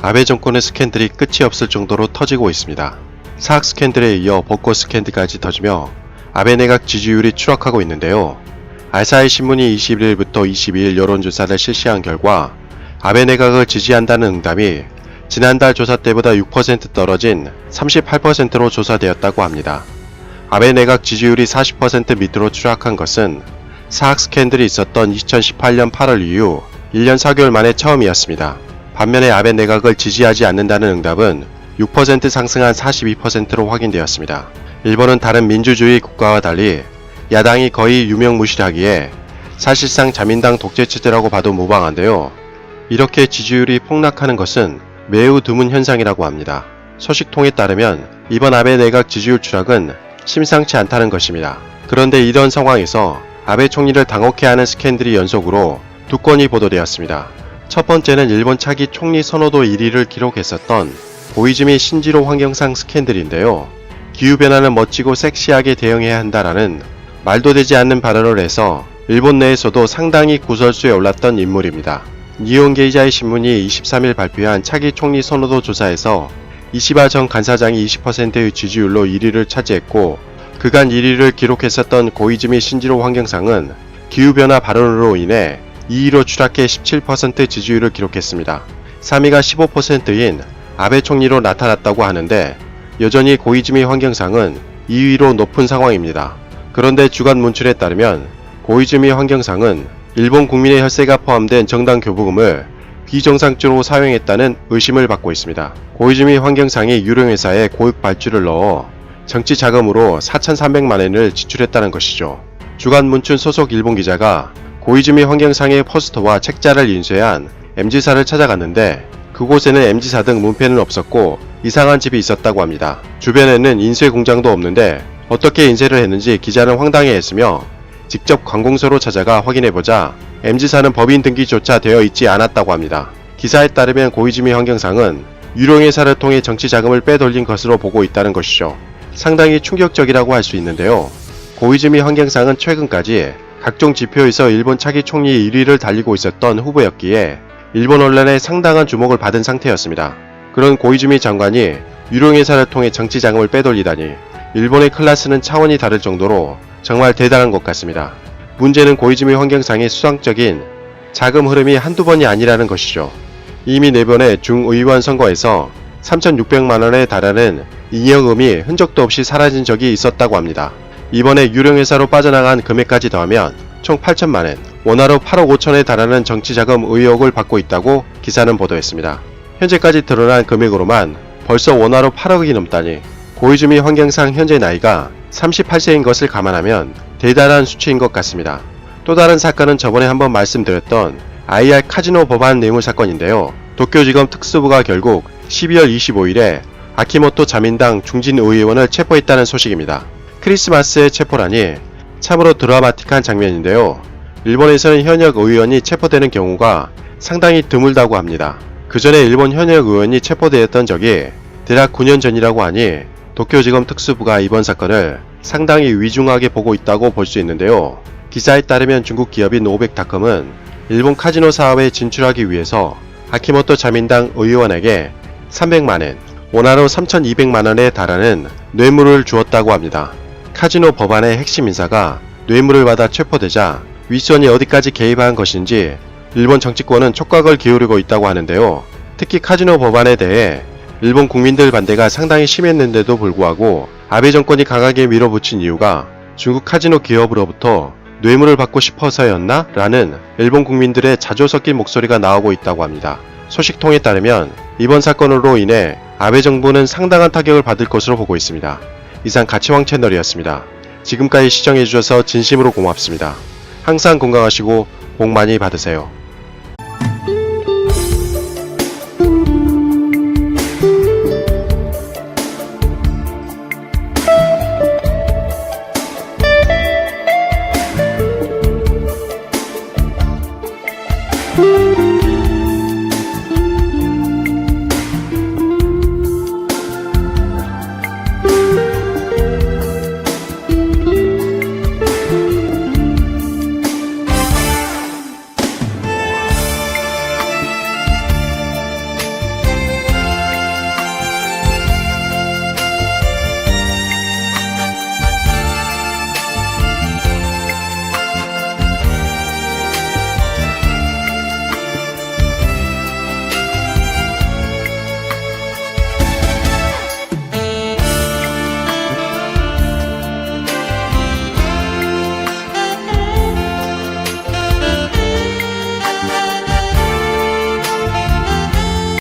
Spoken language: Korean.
아베 정권의 스캔들이 끝이 없을 정도로 터지고 있습니다. 사학 스캔들에 이어 벚꽃 스캔들까지 터지며 아베 내각 지지율이 추락하고 있는데요. 아사히 신문이 21일부터 22일 여론조사를 실시한 결과 아베 내각을 지지한다는 응답이 지난달 조사 때보다 6% 떨어진 38%로 조사되었다고 합니다. 아베 내각 지지율이 40% 밑으로 추락한 것은 사학 스캔들이 있었던 2018년 8월 이후 1년 4개월 만에 처음이었습니다. 반면에 아베 내각을 지지하지 않는다는 응답은 6% 상승한 42%로 확인되었습니다. 일본은 다른 민주주의 국가와 달리 야당이 거의 유명무실하기에 사실상 자민당 독재체제라고 봐도 무방한데요. 이렇게 지지율이 폭락하는 것은 매우 드문 현상이라고 합니다. 소식통에 따르면 이번 아베 내각 지지율 추락은 심상치 않다는 것입니다. 그런데 이런 상황에서 아베 총리를 당혹해 하는 스캔들이 연속으로 두 건이 보도되었습니다. 첫 번째는 일본 차기 총리 선호도 1위를 기록했었던 고이즈미 신지로 환경상 스캔들인데요. 기후변화는 멋지고 섹시하게 대응해야 한다라는 말도 되지 않는 발언을 해서 일본 내에서도 상당히 구설수에 올랐던 인물입니다. 니혼게이자이 신문이 23일 발표한 차기 총리 선호도 조사에서 이시바 전 간사장이 20%의 지지율로 1위를 차지했고 그간 1위를 기록했었던 고이즈미 신지로 환경상은 기후변화 발언으로 인해 2위로 추락해 17% 지지율을 기록했습니다. 3위가 15%인 아베 총리로 나타났다고 하는데 여전히 고이즈미 환경상은 2위로 높은 상황입니다. 그런데 주간 문춘에 따르면 고이즈미 환경상은 일본 국민의 혈세가 포함된 정당 교부금을 비정상적으로 사용했다는 의심을 받고 있습니다. 고이즈미 환경상이 유령회사에 고액 발주를 넣어 정치 자금으로 4,300만엔을 지출했다는 것이죠. 주간 문춘 소속 일본 기자가 고이즈미 환경상의 포스터와 책자를 인쇄한 MZ사를 찾아갔는데 그곳에는 MZ사 등 문패는 없었고 이상한 집이 있었다고 합니다. 주변에는 인쇄 공장도 없는데 어떻게 인쇄를 했는지 기자는 황당해했으며 직접 관공서로 찾아가 확인해보자 MZ사는 법인 등기조차 되어 있지 않았다고 합니다. 기사에 따르면 고이즈미 환경상은 유령회사를 통해 정치 자금을 빼돌린 것으로 보고 있다는 것이죠. 상당히 충격적이라고 할 수 있는데요. 고이즈미 환경상은 최근까지 각종 지표에서 일본 차기 총리 1위를 달리고 있었던 후보였기에 일본 언론에 상당한 주목을 받은 상태였습니다. 그런 고이즈미 장관이 유령회사를 통해 정치 자금을 빼돌리다니 일본의 클래스는 차원이 다를 정도로 정말 대단한 것 같습니다. 문제는 고이즈미 환경상의 수상적인 자금 흐름이 한두 번이 아니라는 것이죠. 이미 4번의 중의원 선거에서 3,600만원에 달하는 잉여금이 흔적도 없이 사라진 적이 있었다고 합니다. 이번에 유령회사로 빠져나간 금액까지 더하면 총 8천만엔, 원화로 8억 5천에 달하는 정치자금 의혹을 받고 있다고 기사는 보도했습니다. 현재까지 드러난 금액으로만 벌써 원화로 8억이 넘다니 고이즈미 환경상 현재 나이가 38세인 것을 감안하면 대단한 수치인 것 같습니다. 또 다른 사건은 저번에 한번 말씀드렸던 IR 카지노 법안 뇌물 사건인데요. 도쿄지검 특수부가 결국 12월 25일에 아키모토 자민당 중진 의원을 체포했다는 소식입니다. 크리스마스에 체포라니 참으로 드라마틱한 장면인데요. 일본에서는 현역 의원이 체포되는 경우가 상당히 드물다고 합니다. 그 전에 일본 현역 의원이 체포되었던 적이 대략 9년 전이라고 하니 도쿄지검 특수부가 이번 사건을 상당히 위중하게 보고 있다고 볼 수 있는데요. 기사에 따르면 중국 기업인 오백닷컴은 일본 카지노 사업에 진출하기 위해서 아키모토 자민당 의원에게 300만엔, 원화로 3,200만원에 달하는 뇌물을 주었다고 합니다. 카지노 법안의 핵심 인사가 뇌물을 받아 체포되자 윗선이 어디까지 개입한 것인지 일본 정치권은 촉각을 기울이고 있다고 하는데요. 특히 카지노 법안에 대해 일본 국민들 반대가 상당히 심했는데도 불구하고 아베 정권이 강하게 밀어붙인 이유가 중국 카지노 기업으로부터 뇌물을 받고 싶어서였나? 라는 일본 국민들의 자조 섞인 목소리가 나오고 있다고 합니다. 소식통에 따르면 이번 사건으로 인해 아베 정부는 상당한 타격을 받을 것으로 보고 있습니다. 이상 가치왕 채널이었습니다. 지금까지 시청해주셔서 진심으로 고맙습니다. 항상 건강하시고 복 많이 받으세요.